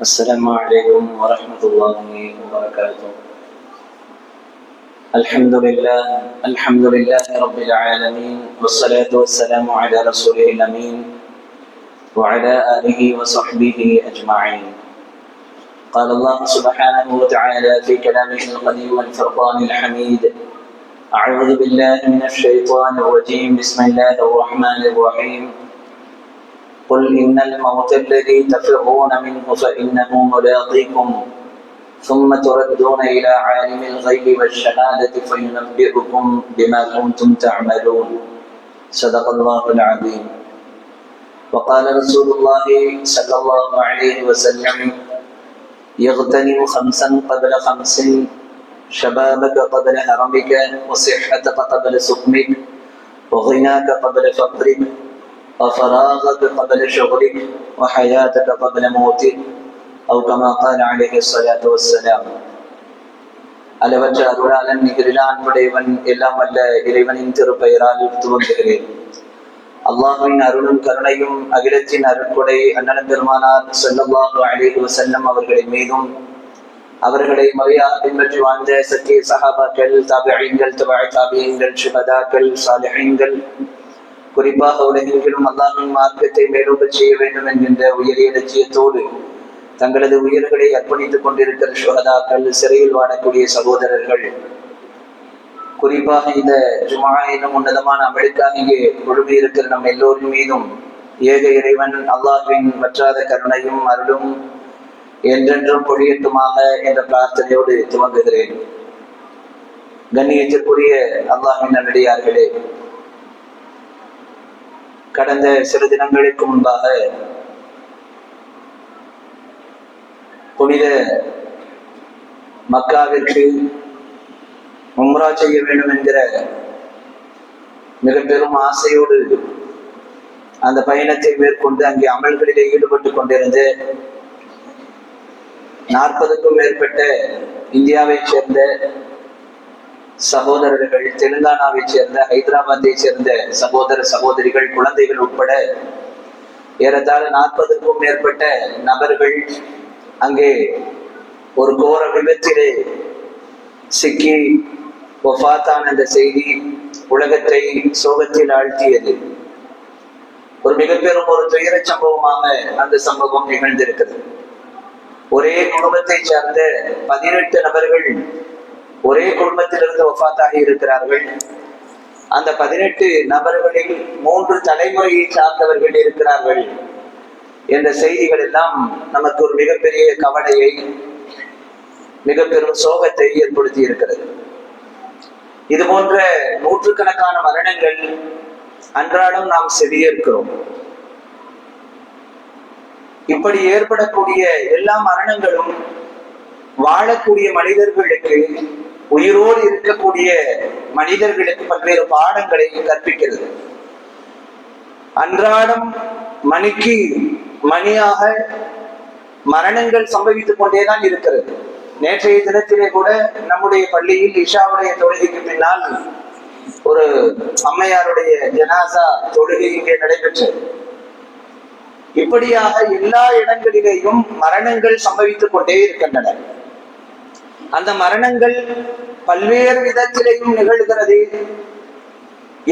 السلام عليكم ورحمة الله وبركاته. الحمد لله رب العالمين، والصلاة والسلام على رسوله الأمين وعلى آله وصحبه أجمعين. قال الله سبحانه وتعالى في كلامه القديم الفرقان الحميد: أعوذ بالله من الشيطان الرجيم، بسم الله الرحمن الرحيم. قل إن الموت الذي تفرون منه فإنه ملاقيكم ثم تردون إلى عالم الغيب والشهادة فينبئكم بما كنتم تعملون. صدق الله العظيم. وقال رسول الله صلى الله عليه وسلم: يغتنم خمسا قبل خمس، شبابك قبل هرمك، وصحتك قبل سقمك، وغناك قبل فقرك، وفراغك قبل شغلك، وحياتك قبل موتك، أو كما قال عليه الصلاة والسلام. அளவற்ற அருளாளன் நிகரிலா அன்புடையவன் எல்லாம் வல்ல இறைவனின் திருப்பெயரால் துவங்குகிறேன். அல்லாஹ்வின் அருளும் கருணையும் அகிலத்தின் அருட்கொடை அண்ணன் பெருமானார் ஸல்லல்லாஹு அலைஹி வஸல்லம் அவர்களின் மீதும், அவர்களை முறையாக பின்பற்றி வாழ்ந்த சத்திய சஹாபாக்கள், தாபிஈன்கள், தபஅ தாபிஈன்கள், ஷுஹதாக்கள், சாலிஹீன்கள், குறிப்பாக உலகெங்கிலும் அல்லாஹ்வின் மார்க்கத்தை மேலோங்கச் செய்ய வேண்டும் என்கின்ற உயரிய லட்சியத்தோடு தங்களது உயிர்களை அர்ப்பணித்துக் கொண்டிருக்கிற ஷுஹதாக்கள், சிறையில் வாழக்கூடிய சகோதரர்கள், குறிப்பாக இந்த ஜும்ஆ எனும் உன்னதமான அமலுக்காக இங்கே குழுமி இருக்கிற நம் எல்லோரின் மீதும் ஏக இறைவன் அல்லாஹ்வின் வற்றாத கருணையும் அருளும் என்றென்றும் பொழியட்டுமாக என்ற பிரார்த்தனையோடு துவங்குகிறேன். கண்ணியத்திற்குரிய அல்லாஹ்வின் நல்லடியார்களே, கடந்த சில தினங்களுக்கு முன்பாக புனித மக்காவிற்கு உம்ரா செய்ய வேண்டும் என்கிற மிக பெரும் ஆசையோடு அந்த பயணத்தை மேற்கொண்டு அங்கே அமல்களிலே ஈடுபட்டு கொண்டிருந்த 40க்கும் மேற்பட்ட இந்தியாவை சேர்ந்த சகோதரர்கள், தெலுங்கானாவை சேர்ந்த, ஹைதராபாத்தை சேர்ந்த சகோதர சகோதரிகள், குழந்தைகள் உட்பட ஏறத்தாழ 40க்கும் மேற்பட்ட நபர்கள் அங்கே ஒரு கோர விபத்திலே சிக்கி வஃபாத்தான அந்த செய்தி உலகத்தை சோகத்தில் ஆழ்த்தியது. ஒரு மிக பெரும் ஒரு துயர சம்பவமாக அந்த சம்பவம் நிகழ்ந்திருக்கிறது. ஒரே குடும்பத்தை சார்ந்த 18 நபர்கள் ஒரே குடும்பத்திலிருந்து வஃபாத்தாகி இருக்கிறார்கள். அந்த 18 நபர்களில் 3 தலைமுறையை சார்ந்தவர்கள் இருக்கிறார்கள் என்ற செய்திகள் எல்லாம் நமக்கு ஒரு மிகப்பெரிய கவலையை, மிக பெரும் சோகத்தை ஏற்படுத்தி இருக்கிறது. இது போன்ற நூற்றுக்கணக்கான மரணங்கள் அன்றாடம் நாம் செவியேற்கிறோம். இப்படி ஏற்படக்கூடிய எல்லா மரணங்களும் வாழக்கூடிய மனிதர்களுக்கு, உயிரோடு இருக்கக்கூடிய மனிதர்களுக்கு பல்வேறு பாடங்களை கற்பிக்கிறது. அன்றாடம் மணிக்கு மணியாக மரணங்கள் சம்பவித்துக் கொண்டேதான் இருக்கிறது. நேற்றைய தினத்திலே கூட நம்முடைய பள்ளியில் இஷாவுடைய தொழுகைக்கு பின்னால் ஒரு அம்மையாருடைய ஜனாசா தொழுகை இங்கே நடைபெற்றது. இப்படியாக எல்லா இடங்களிலேயும் மரணங்கள் சம்பவித்துக் கொண்டே இருக்கின்றன. அந்த மரணங்கள் பல்வேறு விதத்திலேயும் நிகழ்கிறது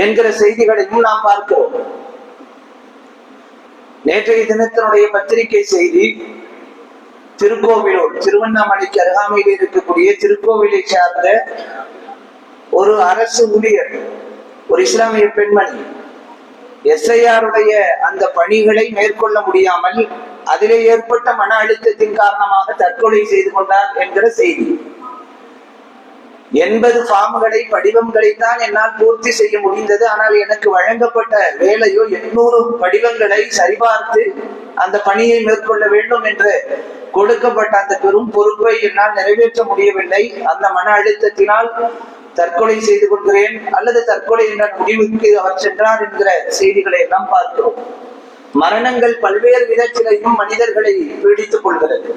என்கிற செய்திகளையும் நாம் பார்க்கிறோம். நேற்றைய தினத்தினுடைய பத்திரிகை செய்தி, திருக்கோவிலூர், திருவண்ணாமலைக்கு அருகாமையில் இருக்கக்கூடிய திருக்கோவிலை சார்ந்த ஒரு அரசு ஊழியர், ஒரு இஸ்லாமிய பெண்மணி, எஸ்ஐஆருடைய அந்த பணிகளை மேற்கொள்ள முடியாமல் அதிலே ஏற்பட்ட மன அழுத்தத்தின் காரணமாக தற்கொலை செய்து கொண்டார் என்கிற செய்தி. 80 ஃபார்ம்களை, படிவங்களை தான் என்னால் பூர்த்தி செய்ய முடிந்தது. ஆனால் எனக்கு வழங்கப்பட்ட வேலையோ 800 படிவங்களை சரிபார்த்து அந்த பணியை மேற்கொள்ள வேண்டும் என்று கொடுக்கப்பட்ட அந்த பெரும் பொறுப்பை என்னால் நிறைவேற்ற முடியவில்லை. அந்த மன அழுத்தத்தினால் தற்கொலை செய்து கொள்கிறேன் அல்லது தற்கொலை என்ற முடிவுக்கு அவர் சென்றார் என்கிற செய்திகளை எல்லாம் பார்க்கிறோம். மரணங்கள் பல்வேறு விதத்திலையும் மனிதர்களை பீடித்துக் கொள்கிறது.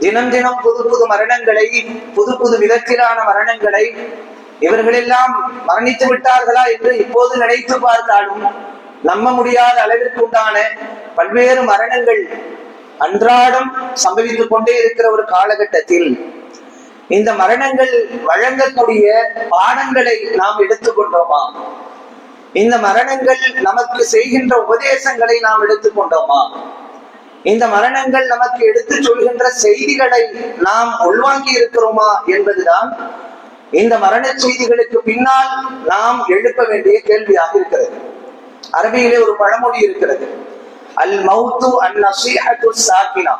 தினம் தினம் புது புது மரணங்களை, புது புது விதத்திலான மரணங்களை, இவர்களெல்லாம் மரணித்து விட்டார்களா என்று இப்போது நினைத்து பார்த்தாலும் நம்ப முடியாத அளவிற்கு உண்டான பல்வேறு மரணங்கள் அன்றாடம் சம்பவித்துக் கொண்டே இருக்கிற ஒரு காலகட்டத்தில் இந்த மரணங்கள் வழங்கக்கூடிய பாடங்களை நாம் எடுத்துக்கொண்டோமா? இந்த மரணங்கள் நமக்கு செய்கின்ற உபதேசங்களை நாம் எடுத்துக்கொண்டோமா? இந்த மரணங்கள் நமக்கு எடுத்து சொல்கின்ற செய்திகளை நாம் உள்வாங்கி இருக்கிறோமா என்பதுதான் இந்த மரண செய்திகளுக்கு பின்னால் நாம் எழுப்ப வேண்டிய கேள்வியாக இருக்கிறது. அரபியிலே ஒரு பழமொழி இருக்கிறது, அல் மௌத்து அன் நஸீஹத்து சாக்கினா.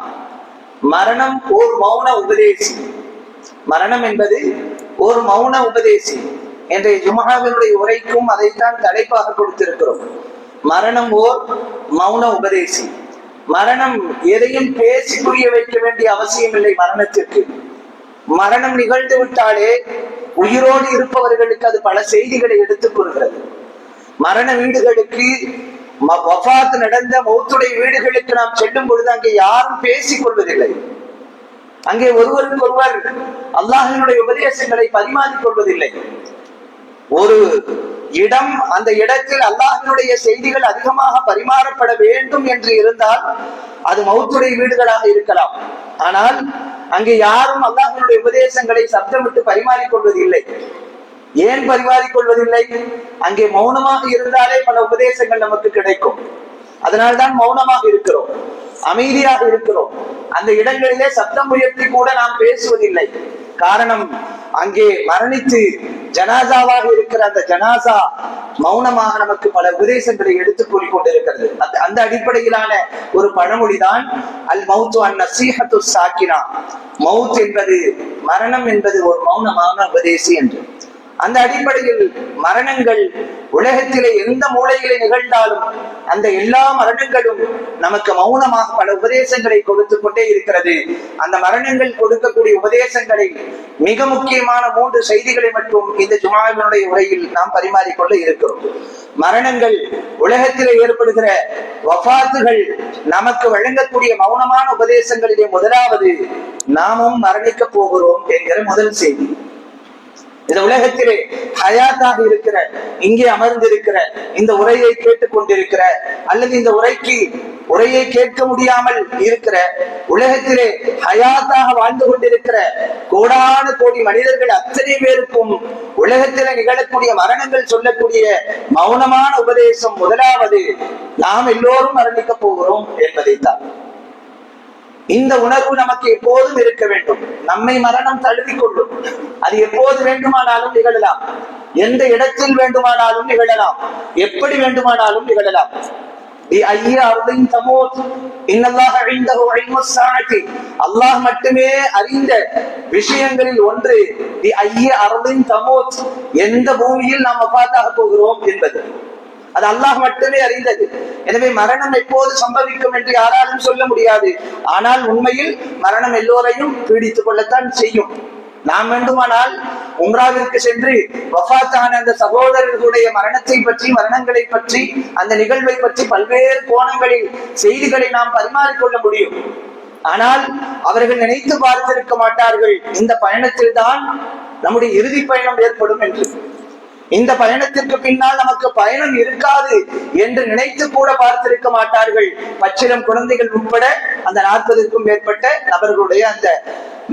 மரணம் ஓர் மௌன உபதேசி. மரணம் என்பது ஒரு மௌன உபதேசி. இன்றைய ஜும்ஆவினுடைய உரைக்கும் அதைத்தான் தலைப்பாக கொடுத்திருக்கிறோம். மரணம் ஓர் மௌன உபதேசி. மரணம் எதையும் பேசி புரிய வைக்க வேண்டிய அவசியம் இல்லை. மரணத்திற்கு மரணம் நிகழ்ந்து விட்டாலே உயிரோடு இருப்பவர்களுக்கு அது பல செய்திகளை எடுத்துக் கூறுகிறது. மரண வீடுகளுக்கு, வஃபாத் நடந்த மௌத்துடைய வீடுகளுக்கு நாம் செல்லும் பொழுது அங்கே யாரும் பேசிக் கொள்வதில்லை. அங்கே ஒருவருக்கு ஒருவர் அல்லாஹ்வினுடைய உபதேசங்களை பரிமாறிக் கொள்வதில்லை. ஒரு இடம், அந்த இடத்தில் அல்லாஹ்வினுடைய செய்திகள் அதிகமாக பரிமாறப்பட வேண்டும் என்று இருந்தால் அது மௌத்துடைய வீடுகளாக இருக்கலாம். ஆனால் அங்கே யாரும் அல்லாஹ்வினுடைய உபதேசங்களை சப்தமிட்டு பரிமாறிக் கொள்வதில்லை. ஏன் பரிமாறிக் கொள்வதில்லை? அங்கே மௌனமாக இருந்தாலே பல உபதேசங்கள் நமக்கு கிடைக்கும். அதனால்தான் மௌனமாக இருக்கிறோம், அமைதியாக இருக்கிறோம். அந்த இடங்களிலே சப்தம் உயர்த்தி கூட நாம் பேசுவதில்லை. காரணம், அங்கே மரணித்து ஜனாசாவாக இருக்கிற அந்த ஜனாசா மௌனமாக நமக்கு பல உபதேசங்களை எடுத்துக் கூறிக்கொண்டிருக்கிறது. அந்த அடிப்படையிலான ஒரு பழமொழிதான் அல் மௌத்து அன் நஸீஹத்து சாக்கினா. மௌத் என்பது, மரணம் என்பது ஒரு மௌனமான உபதேசி என்று. அந்த அடிப்படையில் மரணங்கள் உலகத்திலே எந்த மூலையிலே நிகழ்ந்தாலும் அந்த எல்லா மரணங்களும் நமக்கு மௌனமாக பல உபதேசங்களை கொடுத்து கொண்டே இருக்கிறது. அந்த மரணங்கள் கொடுக்கக்கூடிய உபதேசங்களை மிக முக்கியமான 3 செய்திகளை மட்டும் இந்த ஜும்ஆவினுடைய உரையில் நாம் பரிமாறிக்கொள்ள இருக்கிறோம். மரணங்கள், உலகத்திலே ஏற்படுகிற வஃபாத்துகள் நமக்கு வழங்கக்கூடிய மௌனமான உபதேசங்களிலே முதலாவது, நாமும் மரணிக்க போகிறோம் என்கிற முதல் செய்தி. இந்த உலகத்திலே ஹயாத்தாக இருக்கிற, இங்கே அமர்ந்திருக்கிற, இந்த உரையை கேட்டுக் கொண்டிருக்கிற, அல்லது இந்த உரையை கேட்க முடியாமல் இருக்கிற, உலகத்திலே ஹயாத்தாக வாழ்ந்து கொண்டிருக்கிற கோடான கோடி மனிதர்கள் அத்தனை பேருக்கும் உலகத்திலே நிகழக்கூடிய மரணங்கள் சொல்லக்கூடிய மௌனமான உபதேசம் முதலாவது, நாம் எல்லோரும் மரணிக்க போகிறோம் என்பதைத்தான். இந்த உணர்வு நமக்கு எப்போதும் இருக்க வேண்டும். நம்மை மரணம் தழுவிக் கொள்ளும். அது எப்போது வேண்டுமானாலும் நிகழலாம், எந்த இடத்தில் வேண்டுமானாலும் நிகழலாம், எப்படி வேண்டுமானாலும் நிகழலாம். அல்லாஹ் மட்டுமே அறிந்த விஷயங்களில் ஒன்று எந்த பூமியில் நாம் வஃபாத்தாக போகிறோம் என்பது. அது அல்லாஹ் மட்டுமே அறிந்தது. எனவே மரணம் எப்போது சம்பவிக்கும் என்று யாராலும் சொல்ல முடியாது. ஆனால் உண்மையில் மரணம் எல்லோரையும் பீடித்துக் கொள்ளத்தான் செய்யும். நாம் வேண்டுமானால் உம்ராவிற்கு சென்று வஃபாத்தான அந்த சகோதரர்களுடைய மரணத்தை பற்றி, மரணங்களை பற்றி, அந்த நிகழ்வை பற்றி பல்வேறு கோணங்களில் செய்திகளை நாம் பரிமாறிக்கொள்ள முடியும். ஆனால் அவர்கள் நினைத்து பார்த்திருக்க மாட்டார்கள், இந்த பயணத்தில் தான் நம்முடைய இறுதி பயணம் ஏற்படும் என்று. இந்த பயணத்திற்கு பின்னால் நமக்கு பயணம் இருக்காது என்று நினைத்து கூட பார்த்திருக்க மாட்டார்கள். பச்சிளம் குழந்தைகள் உட்பட அந்த 40க்கும் மேற்பட்ட நபர்களுடைய அந்த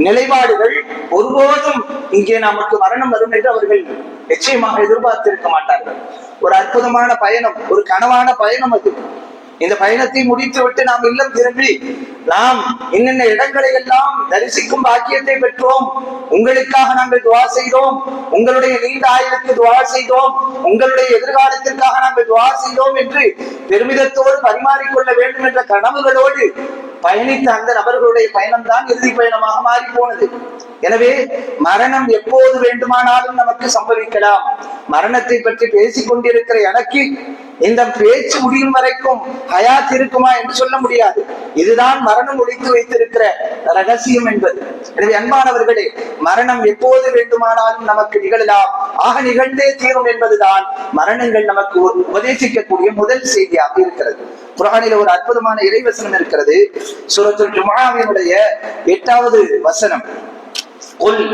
நிலைப்பாடுகள் ஒருபோதும் இங்கே நமக்கு மரணம் வரும் என்று அவர்கள் நிச்சயமாக எதிர்பார்த்திருக்க மாட்டார்கள். ஒரு அற்புதமான பயணம், ஒரு கனவான பயணம் அது. இந்த பயணத்தை முடித்து விட்டு நாம் இல்லம் திரும்பி நாம் என்னென்ன இடங்களை எல்லாம் தரிசிக்கும் பாக்கியத்தை பெற்றோம், உங்களுக்காக நாங்கள் துவா செய்தோம், உங்களுடைய நீண்ட ஆயுளுக்கு துவா செய்தோம், உங்களுடைய எதிர்காலத்திற்காக நாங்கள் துவா செய்தோம் என்று பெருமிதத்தோடு பரிமாறிக்கொள்ள வேண்டும் என்ற கனவுகளோடு பயணித்த அந்த நபர்களுடைய பயணம்தான் இறுதி பயணமாக மாறி போனது. எனவே மரணம் எப்போது வேண்டுமானாலும் நமக்கு சம்பவிக்கலாம். மரணத்தை பற்றி பேசிக் கொண்டிருக்கிற எனக்கு இந்த பேச்சு முடியும் வரைக்கும் ஹயாத் இருக்குமா என்று சொல்ல முடியாது. இதுதான் மரணம் ஒழித்து வைத்திருக்கிற ரகசியம் என்பது. எனவே அன்பானவர்களே, மரணம் எப்போது வேண்டுமானாலும் நமக்கு நிகழலாம், ஆக நிகழ்ந்தே தீரும் என்பதுதான் மரணங்கள் நமக்கு உபதேசிக்கக்கூடிய முதல் செய்தியாக இருக்கிறது. குர்ஆனில் ஒரு அற்புதமான இறைவசனம் இருக்கிறது. சூரத்துல் ஜும்ஆவினுடைய 8வது வசனம்.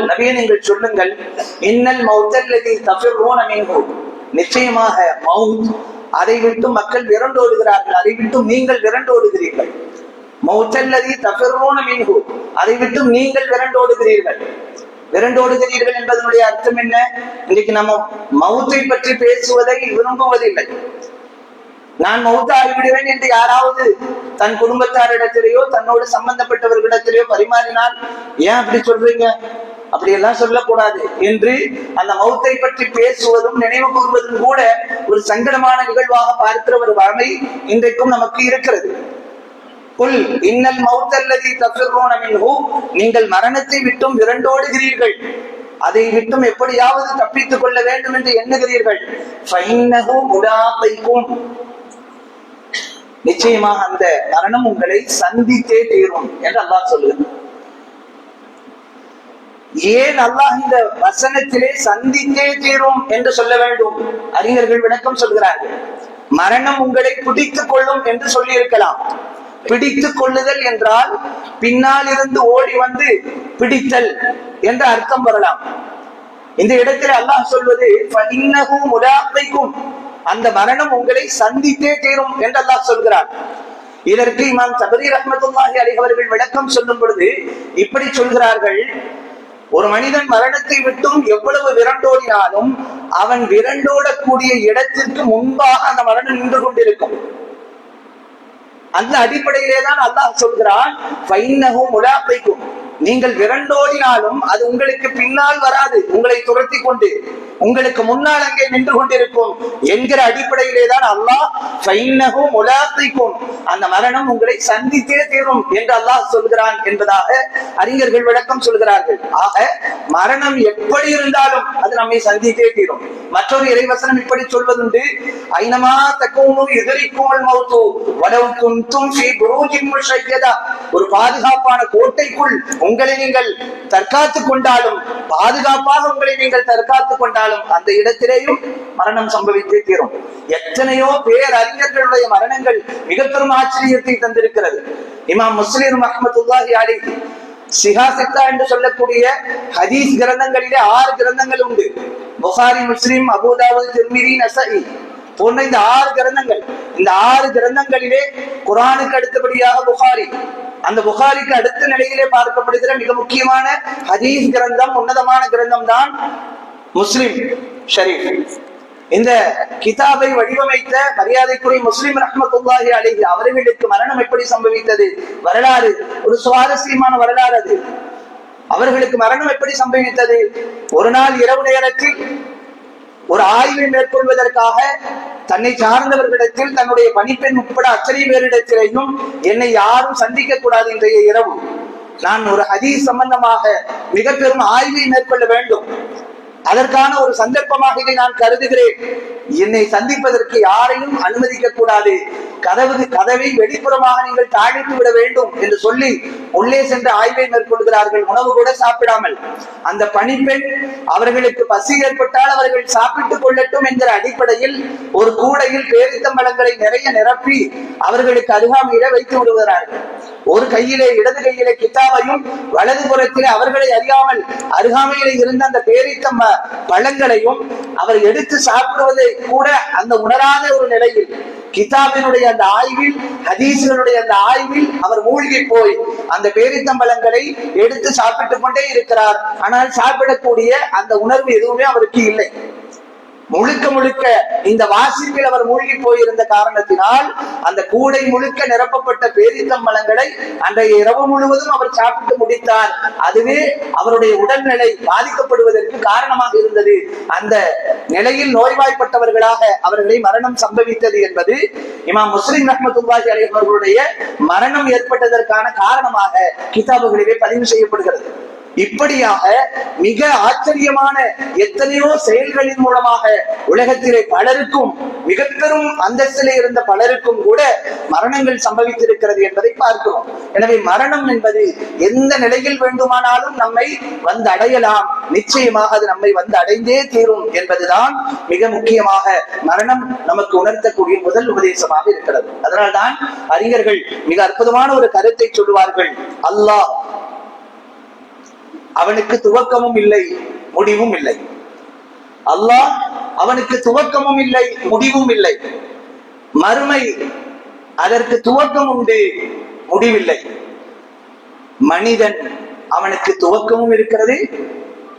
நபியே, நீங்கள் சொல்லுங்கள், இன்னல் மௌத்தல்லதி தஃபிர்ரூன மின்ஹு, நிச்சயமாக மௌத், அதை விட்டு மக்கள் விரண்டோடுகிறார்கள், அதை விட்டு நீங்கள் விரண்டோடுகிறீர்கள். மௌத்தல்லதி தஃபிர்ரூன மின்ஹு, அதை விட்டு நீங்கள் விரண்டோடுகிறீர்கள். விரண்டோடுகிறீர்கள் என்பதனுடைய அர்த்தம் என்ன? இன்னைக்கு நம்ம மௌத்தை பற்றி பேசுவதை விரும்புவதில்லை. நான் மௌத்தாகிவிடுவேன் என்று யாராவது தன் குடும்பத்தாரிடத்திலேயோ தன்னோடு சம்பந்தப்பட்டவர்களிடத்திலேயோ பரிமாறினால், ஏன் அப்படி சொல்றீங்க, அப்படியெல்லாம் சொல்லக்கூடாது என்று அந்த மௌத்தை பற்றி பேசுவதும் நினைவு கூறுவதும் கூட ஒரு சங்கடமான நிகழ்வாக பார்க்கிற ஒரு வழமை இன்றைக்கும் நமக்கு இருக்கிறது. குல் இன்னல் மௌத்தல்லதி தஃபிர்ரூன மின்ஹு, நீங்கள் மரணத்தை விட்டும் விரண்டோடுகிறீர்கள், அதை விட்டும் எப்படியாவது தப்பித்துக் கொள்ள வேண்டும் என்று எண்ணுகிறீர்கள். ஃபஇன்னஹு முலாகிக்கும், நிச்சயமாக அந்த மரணம் உங்களை சந்தித்தே தீரும் என்று அல்லாஹ் சொல்லுகிறார். ஏன் அல்லாஹ் இந்த வசனத்திலே சந்தித்தே தீரும் என்று சொல்ல வேண்டும்? அறிஞர்கள் விளக்கம் சொல்கிறார்கள். மரணம் உங்களை பிடித்துக் கொள்ளும் என்று சொல்லி இருக்கலாம். பிடித்துக் கொள்ளுதல் என்றால் பின்னால் இருந்து ஓடி வந்து பிடித்தல் என்ற அர்த்தம் வரலாம். இந்த இடத்தில் அல்லாஹ் சொல்வது ஃபஇன்னஹு முலாகிக்கும், அந்த மரணம் உங்களை சந்தித்தே தீரும் என்று அல்லாஹ் சொல்கிறார். இதற்கு இமாம் தபரி ரஹ்மத்துல்லாஹி அலைஹி அவர்கள் விளக்கம் சொல்லும் பொழுது இப்படி சொல்கிறார்கள். ஒரு மனிதன் மரணத்தை விட்டும் எவ்வளவு விரண்டோடினாலும் அவன் விரண்டோடக்கூடிய இடத்திற்கு முன்பாக அந்த மரணம் நின்று கொண்டிருக்கும். அந்த அடிப்படையிலே தான் அல்லாஹ் சொல்கிறான், ஃபஇன்னஹு முலாகிக்கும், நீங்கள் விரண்டோடினாலும் அது உங்களுக்கு பின்னால் வராது, உங்களை துரத்தி கொண்டு உங்களுக்கு முன்னால் அங்கே நின்று கொண்டிருக்கும் என்கிற அடிப்படையிலே தான் அல்லாஹ் ஃபஇன்னஹு முலாகிக்கும், அந்த மரணம் உங்களை சந்தித்தே தீரும் என்று அல்லாஹ் சொல்கிறான் என்பதாக அறிஞர்கள் விளக்கம் சொல்கிறார்கள். ஆக மரணம் எப்படி இருந்தாலும் அது நம்மை சந்தித்தே தீரும். மற்றொரு இறைவசனம் இப்படி சொல்வதுண்டு, ஐனமா தக்கூனு யுத்ரிக்குமுல் மௌத்து வலவ் குன்தும் ஃபீ புரூஜின் முஷய்யதா, ஒரு பாதுகாப்பான கோட்டைக்குள் உங்களை நீங்கள் தற்காத்துக் கொண்டாலும், பாதுகாப்பாக உங்களை நீங்கள் தற்காத்துக் கொண்டாலும் அந்த இடத்திலேயும் மரணம் சம்பவித்தே தீரும். எத்தனையோ பேரறிஞர்களுடைய மரணங்கள் மிக பெரும் ஆச்சரியத்தை தந்திருக்கிறது. இமாம் முஸ்லிம் ரஹ்மத்துல்லாஹி அலைஹி சிஹாசித்தா என்று சொல்லக்கூடிய ஹதீஸ் கிரந்தங்களிலே 6 கிரந்தங்கள் உண்டு. புகாரி, முஸ்லிம், அபூதாவுத், திர்மிதி, நஸஈ போன்ற இந்த 6 கிரந்தங்கள். இந்த 6 கிரந்தங்களிலே குர்ஆனுக்கு அடுத்தபடியாக புகாரி, அந்த புகாரிக்கு அடுத்த நிலையிலே பார்க்கப்படுகிற மிக முக்கியமான ஹதீஸ் கிரந்தம், உன்னதமான கிரந்தம் தான் முஸ்லிம் ஷரீஃப். இந்த கிதாபை வடிவமைத்த மரியாதைக்குரிய முஸ்லிம் ரஹ்மத்துல்லாஹி அலைஹி அவர்களுக்கு மரணம் எப்படி சம்பவித்தது, வரலாறு ஒரு சுவாரஸ்யமான வரலாறு அது. அவர்களுக்கு மரணம் எப்படி சம்பவித்தது? ஒரு நாள் இரவு நேரத்தில் ஒரு ஆய்வை மேற்கொள்வதற்காக தன்னை சார்ந்தவர்களிடத்தில், தன்னுடைய பணிப்பெண் உட்பட அத்தனை பேரிடத்திலேயும் என்னை யாரும் சந்திக்க கூடாது, இன்றைய இரவு நான் ஒரு ஹதீஸ் சம்பந்தமாக மிக பெரும் ஆய்வை மேற்கொள்ள வேண்டும், அதற்கான ஒரு சந்தர்ப்பமாக இதை நான் கருதுகிறேன், என்னை சந்திப்பதற்கு யாரையும் அனுமதிக்க கூடாது, கதவை வெளிப்புறமாக நீங்கள் தாழித்து விட வேண்டும் என்று சொல்லி உள்ளே சென்று ஆய்வை மேற்கொள்கிறார்கள். உணவு கூட சாப்பிடாமல். அந்த பணிப்பெண் அவர்களுக்கு பசி ஏற்பட்டால் அவர்கள் சாப்பிட்டுக் கொள்ளட்டும் என்கிற அடிப்படையில் ஒரு கூடையில் பேரித்தம்பழங்களை நிறைய நிரப்பி அவர்களுக்கு அருகாமையில வைத்து விடுகிறார்கள். ஒரு கையிலே, இடது கையிலே கிதாபையும், வலது புறத்திலே அவர்களை அறியாமல் அருகாமையிலே இருந்த அந்த பேரித்தம்ப பழங்களையும் அவர் எடுத்து சாப்பிடுவதை கூட அந்த உணராத ஒரு நிலையில் கிதாபினுடைய அந்த ஆய்வில், ஹதீஸ்களுடைய அந்த ஆய்வில் அவர் மூழ்கி போய் அந்த பேரித்தம்பழங்களை எடுத்து சாப்பிட்டுக் கொண்டே இருக்கிறார். ஆனால் சாப்பிடக்கூடிய அந்த உணர்வு எதுவுமே அவருக்கு இல்லை. முழுக்க முழுக்க இந்த வாசிப்பில் அவர் மூழ்கி போயிருந்த காரணத்தினால் அந்த கூடை முழுக்க நிரப்பப்பட்ட பேரித்தம்பழங்களை அன்றைய இரவு முழுவதும் அவர் சாப்பிட்டு முடித்தார். அதுவே அவருடைய உடல்நிலை பாதிக்கப்படுவதற்கு காரணமாக இருந்தது. அந்த நிலையில் நோய்வாய்ப்பட்டவர்களாக அவர்களை மரணம் சம்பவித்தது என்பது இமாம் முஸ்லிம் ரஹ்மத்துல்லாஹி அலைஹி அவர்களுடைய மரணம் ஏற்பட்டதற்கான காரணமாக கிதாபுகளிலே பதிவு செய்யப்படுகிறது. இப்படியாக மிக ஆச்சரியமான எத்தனையோ செயல்களின் மூலமாக உலகத்திலே பலருக்கும், மிக பெரும் அந்தஸ்திலே இருந்த பலருக்கும் கூட மரணங்கள் சம்பவித்திருக்கிறது என்பதை பார்க்கிறோம். எனவே மரணம் என்பது எந்த நிலையில் வேண்டுமானாலும் நம்மை வந்து அடையலாம், நிச்சயமாக அது நம்மை வந்து அடைந்தே தீரும் என்பதுதான் மிக முக்கியமாக மரணம் நமக்கு உணர்த்தக்கூடிய முதல் உபதேசமாக இருக்கிறது. அதனால்தான் அறிஞர்கள் மிக அற்புதமான ஒரு கருத்தை சொல்லுவார்கள். அல்லாஹ் அவனுக்கு துவக்கமும் இல்லை, முடிவும் இல்லை. அல்லாஹ் அவனுக்கு துவக்கமும் இல்லை, முடிவும் இல்லை. மறுமை அதற்கு துவக்கம் உண்டு, முடிவில்லை. மனிதன் அவனுக்கு துவக்கமும் இருக்கிறது,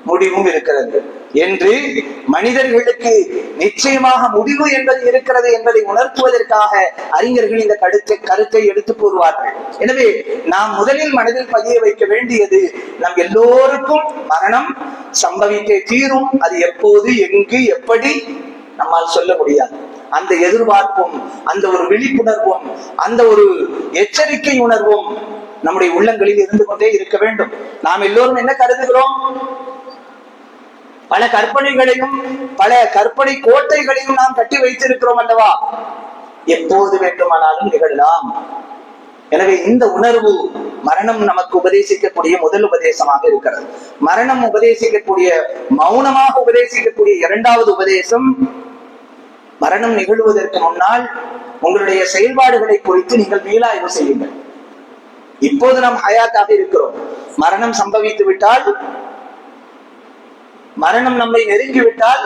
முடிவும் இருக்கிறது என்று மனிதர்களுக்கு நிச்சயமாக முடிவு என்பது இருக்கிறது என்பதை உணர்த்துவதற்காக அறிஞர்கள் இந்த கருத்தை எடுத்து கூறுவார்கள். எனவே நாம் முதலில் மனதில் பதிய வைக்க வேண்டியது, நம் எல்லோருக்கும் மரணம் சம்பவிக்க தீரும். அது எப்போது, எங்கு, எப்படி நம்மால் சொல்ல முடியாது. அந்த எதிர்பார்ப்பும், அந்த ஒரு விழிப்புணர்வும், அந்த ஒரு எச்சரிக்கை உணர்வும் நம்முடைய உள்ளங்களில் இருந்து கொண்டே இருக்க வேண்டும். நாம் எல்லோரும் என்ன கருதுகிறோம்? பல கற்பனைகளையும் பல கற்பனை கோட்டைகளையும் நாம் கட்டி வைத்திருக்கிறோம் அல்லவா? எப்போது வேண்டுமானாலும் நிகழலாம். எனவே இந்த உணர்வு மரணம் நமக்கு உபதேசிக்கக்கூடிய முதல் உபதேசமாக இருக்கிறது. மரணம் உபதேசிக்கக்கூடிய, மௌனமாக உபதேசிக்கக்கூடிய இரண்டாவது உபதேசம், மரணம் நிகழ்வதற்கு முன்னால் உங்களுடைய செயல்பாடுகளை குறித்து நீங்கள் மீளாய்வு செய்யுங்கள். இப்போது நாம் ஹயாத்தாக இருக்கிறோம். மரணம் சம்பவித்து விட்டால், மரணம் நம்மை நெருங்கிவிட்டால்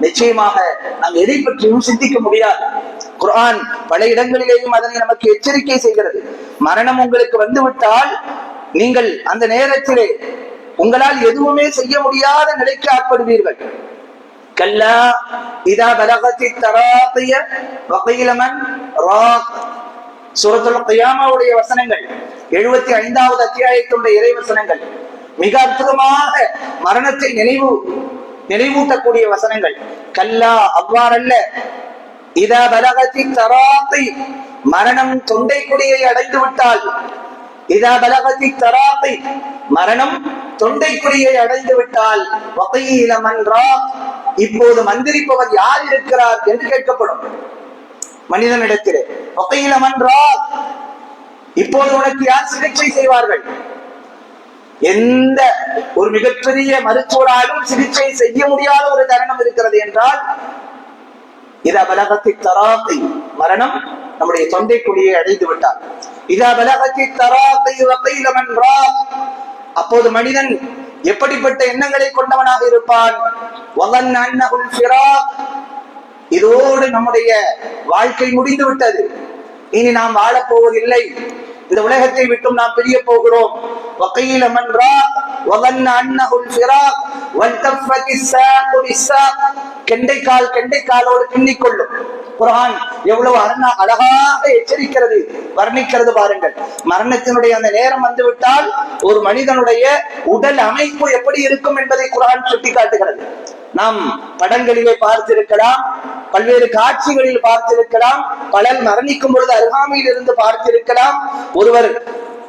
நிச்சயமாக நாம் எதை பற்றியும் சிந்திக்க முடியாது. குர்ஆன் பல இடங்களிலேயும் அதனை நமக்கு எச்சரிக்கை செய்கிறது. மரணம் உங்களுக்கு வந்துவிட்டால் நீங்கள் அந்த நேரத்திலே உங்களால் எதுவுமே செய்ய முடியாத நிலைக்கு ஆட்படுவீர்கள். கல்லா இதா பலகத்தி தராகிய வகீல மன் ராக். சூரத்துல் கியாமாவுடைய வசனங்கள், 75வது அத்தியாயத்துடைய இறை வசனங்கள், மிக அற்புதமாக மரணத்தை நினைவூட்டக்கூடிய வசனங்கள். கல்லா, அவ்வாறல்ல. இதா பலகத்தி தராகி, மரணம் தொண்டை குடியை அடைந்து விட்டால், இதா பலகத்தி தராகி, மரணம் தொண்டை குடியை அடைந்து விட்டால், வகீல மன் ராக், இப்போது மந்திரிப்பவர் யார் இருக்கிறார் என்று கேட்கப்படும் மனிதனிடத்திலே. வகீல மன் ராக், இப்போது உனக்கு யார் சிகிச்சை செய்வார்கள்? எந்த ஒரு மிகப்பெரிய மருத்துவராலும் சிகிச்சை செய்ய முடியாத ஒரு தருணம் இருக்கிறது என்றால், இதா பலகத்தி தராகி, மரணம் நம்முடைய தொண்டை குடியை அடைந்து விட்டார். இதா பலகத்தி தராகி வகீல மன் ராக், அப்போது மனிதன் எப்படிப்பட்ட எண்ணங்களை கொண்டவனாக இருப்பான்? வதன்ன அன்னஹுல் ஃபிராக், இதோடு நம்முடைய வாழ்க்கை முடிந்து விட்டது, இனி நாம் வாழப்போவதில்லை, இந்த உலகத்தை விட்டும் நாம் பிரிய போகிறோம். வகீல மன் ராக் வதன்ன அன்னஹுல் ஃபிராக் வல்தஃபத்தி ஸாகு பிஸ்ஸாக், கெண்டைக்காலோடு பின்னிக்கொள்ளும். குர்ஆன் எவ்வளவு அழகாக எச்சரிக்கிறது, வர்ணிக்கிறது பாருங்கள். மரணத்தினுடைய அந்த நேரம் வந்துவிட்டால் ஒரு மனிதனுடைய உடல் அமைப்பு எப்படி இருக்கும் என்பதை குர்ஆன் சுட்டி காட்டுகிறது. நாம் படங்களிலே பார்த்திருக்கலாம், பல்வேறு காட்சிகளில் பார்த்திருக்கலாம், பலர் மரணிக்கும் பொழுது அருகாமையில் இருந்து பார்த்திருக்கலாம். ஒருவர்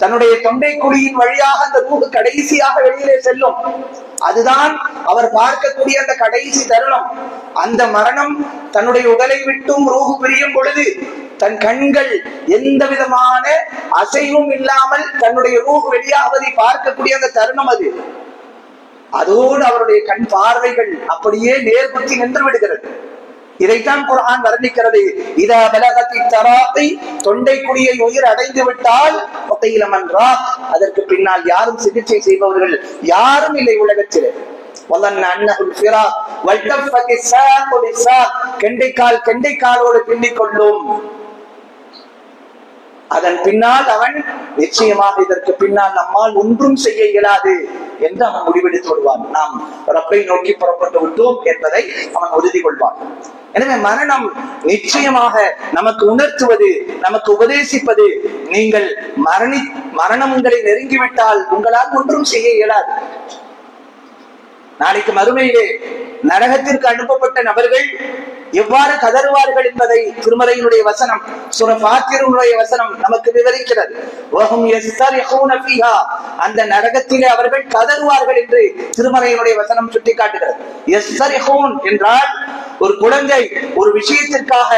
தன்னுடைய தொண்டை குழியின் வழியாக அந்த ரூஹ் கடைசியாக வெளியிலே செல்லும். அதுதான் அவர் பார்க்கக்கூடிய அந்த கடைசி தருணம். அந்த மரணம் தன்னுடைய உடலை விட்டும் ரூஹ் பிரியும் பொழுது தன் கண்கள் எந்த விதமான அசைவும் இல்லாமல் தன்னுடைய ரூஹ் வெளியாவதை பார்க்கக்கூடிய அந்த தருணம் அது. அதோடு அவருடைய கண் பார்வைகள் அப்படியே நேர்பற்றி நின்று விடுகிறது. இதைத்தான் குர்ஆன் வர்ணிக்கிறது. இதா பலகத்தி தராகி, தொண்டை குழியை உயிர் அடைந்து விட்டால், வகீல மன் ராக், அதற்கு பின்னால் யாரும் சிகிச்சை செய்பவர்கள் யாரும் இல்லை உலகத்திலே. வதன்ன அன்னஹுல் ஃபிராக் வல்தஃபத்தி ஸாகு பிஸ்ஸாக், கெண்டைக்காலோடு பின்னிக்கொள்ளும். அதன் பின்னால் அவன் நிச்சயமாக இதற்கு பின்னால் நம்மால் ஒன்றும் செய்ய இயலாது என்று அவன் முடிவெடுத்து விடுவான். நாம் ரப்பை நோக்கி புறப்பட்டு விட்டோம் என்பதை அவன் உறுதி கொள்வான். எனவே மரணம் நிச்சயமாக நமக்கு உணர்த்துவது, நமக்கு உபதேசிப்பது, நீங்கள் மரணம் உங்களை நெருங்கிவிட்டால் உங்களால் ஒன்றும் செய்ய இயலாது. நாளைக்கு மறுமையிலே நரகத்திற்கு அனுப்பப்பட்ட நபர்கள் எவ்வாறு கதறுவார்கள் என்பதை திருமறையினுடைய வசனம், சூரா ஃபாத்திருடைய வசனம் நமக்கு விவரிக்கிறது. வஹும் யஸ்தரிஹூன ஃபீஹா, அந்த நரகத்திலே அவர்கள் கதறுவார்கள் என்று திருமறையினுடைய வசனம் சுட்டிக்காட்டுகிறது. யஸ்தரிஹூன் என்றால் ஒரு குழந்தை ஒரு விஷயத்திற்காக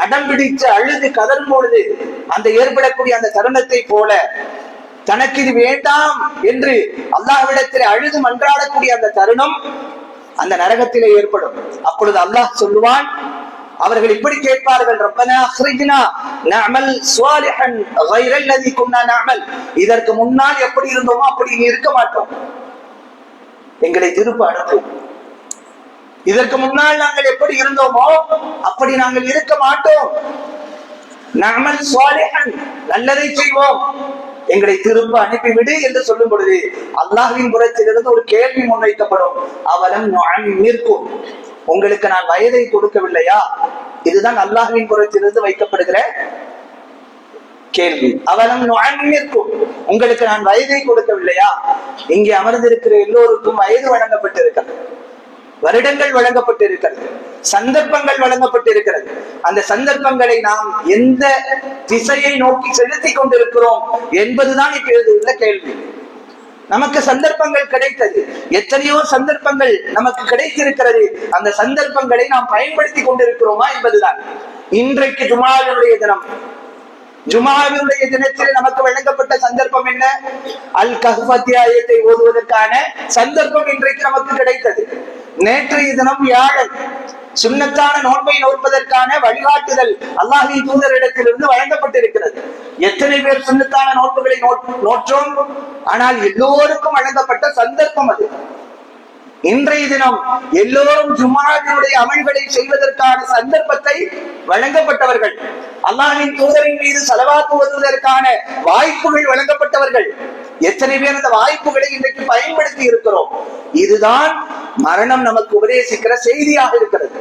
அடம் பிடித்து அழுது கதறும் பொழுது அந்த ஏற்படக்கூடிய அந்த தருணத்தை போல தனக்கு இது வேண்டாம் என்று அல்லாஹ்விடத்திலே அழுது மன்றாடக்கூடிய அந்த தருணம் அந்த நரகத்திலே ஏற்படும். அப்பொழுது அல்லாஹ் சொல்லுவான், அவர்கள் இப்படி கேட்பார்கள், ரப்பனா அக்ரிஜ்னா நஅமல் ஸாலிஹன் கைரல்லதி குன்னா நஅமல், இதற்கு முன்னால் எப்படி இருந்தோமோ அப்படி இருக்க மாட்டோம், எங்களை திருப்ப அனுப்பு. இதற்கு முன்னால் நாங்கள் எப்படி இருந்தோமோ அப்படி நாங்கள் இருக்க மாட்டோம். நஅமல் ஸாலிஹன், நல்லதை செய்வோம், எங்களை திரும்ப அனுப்பிவிடு என்று சொல்லும் பொழுது அல்லாஹ்வின் புறத்திலிருந்து ஒரு கேள்வி முன்வைக்கப்படும். அவலம் நுஅம்மிர்கும், உங்களுக்கு நான் வயதை கொடுக்கவில்லையா? இதுதான் அல்லாஹ்வின் புறத்திலிருந்து வைக்கப்படுகிற கேள்வி. அவலம் நுஅம்மிர்கும், உங்களுக்கு நான் வயதை கொடுக்கவில்லையா? இங்கே அமர்ந்திருக்கிற எல்லோருக்கும் வயது வழங்கப்பட்டிருக்கிறது, வருடங்கள் வழங்கப்பட்டிருக்கிறது, சந்தர்ப்பங்கள் வழங்கப்பட்டிருக்கிறது. அந்த சந்தர்ப்பங்களை நாம் எந்த திசையை நோக்கி செலுத்தி கொண்டிருக்கிறோம் என்பதுதான் இப்பொழுது உள்ள கேள்வி. நமக்கு சந்தர்ப்பங்கள் கிடைத்தது, எத்தனையோ சந்தர்ப்பங்கள் நமக்கு கிடைத்திருக்கிறது. அந்த சந்தர்ப்பங்களை நாம் பயன்படுத்தி கொண்டிருக்கிறோமா என்பதுதான். இன்றைக்கு ஜும்ஆவுடைய தினம். ஜும்ஆவுடைய தினத்தில் நமக்கு வழங்கப்பட்ட சந்தர்ப்பம் என்ன? அல் கஹ்ஃப் அத்தியாயத்தை ஓதுவதற்கான சந்தர்ப்பம் இன்றைக்கு நமக்கு கிடைத்தது. நேற்றைய தினம் வியாழன், சுன்னத்தான நோன்பை நோற்பதற்கான வழிகாட்டுதல் அல்லாஹ்வின் தூதரிடத்திலிருந்து வழங்கப்பட்டிருக்கிறது. எத்தனை பேர் சுன்னத்தான நோன்புகளை நோற்றோம்? ஆனால் எல்லோருக்கும் வழங்கப்பட்ட சந்தர்ப்பம் அது. இன்றைய தினம் எல்லோரும் ஜும்ஆவினுடைய அமல்களை செய்வதற்கான சந்தர்ப்பத்தை வழங்கப்பட்டவர்கள், அல்லாஹ்வின் தூதரின் மீது ஸலவாத் ஓதுவதற்கான வாய்ப்புகள் வழங்கப்பட்டவர்கள். எத்தனை பேர் அந்த வாய்ப்புகளை இன்றைக்கு பயன்படுத்தி இருக்கிறோம்? இதுதான் மரணம் நமக்கு உபதேசிக்கிற செய்தியாக இருக்கிறது.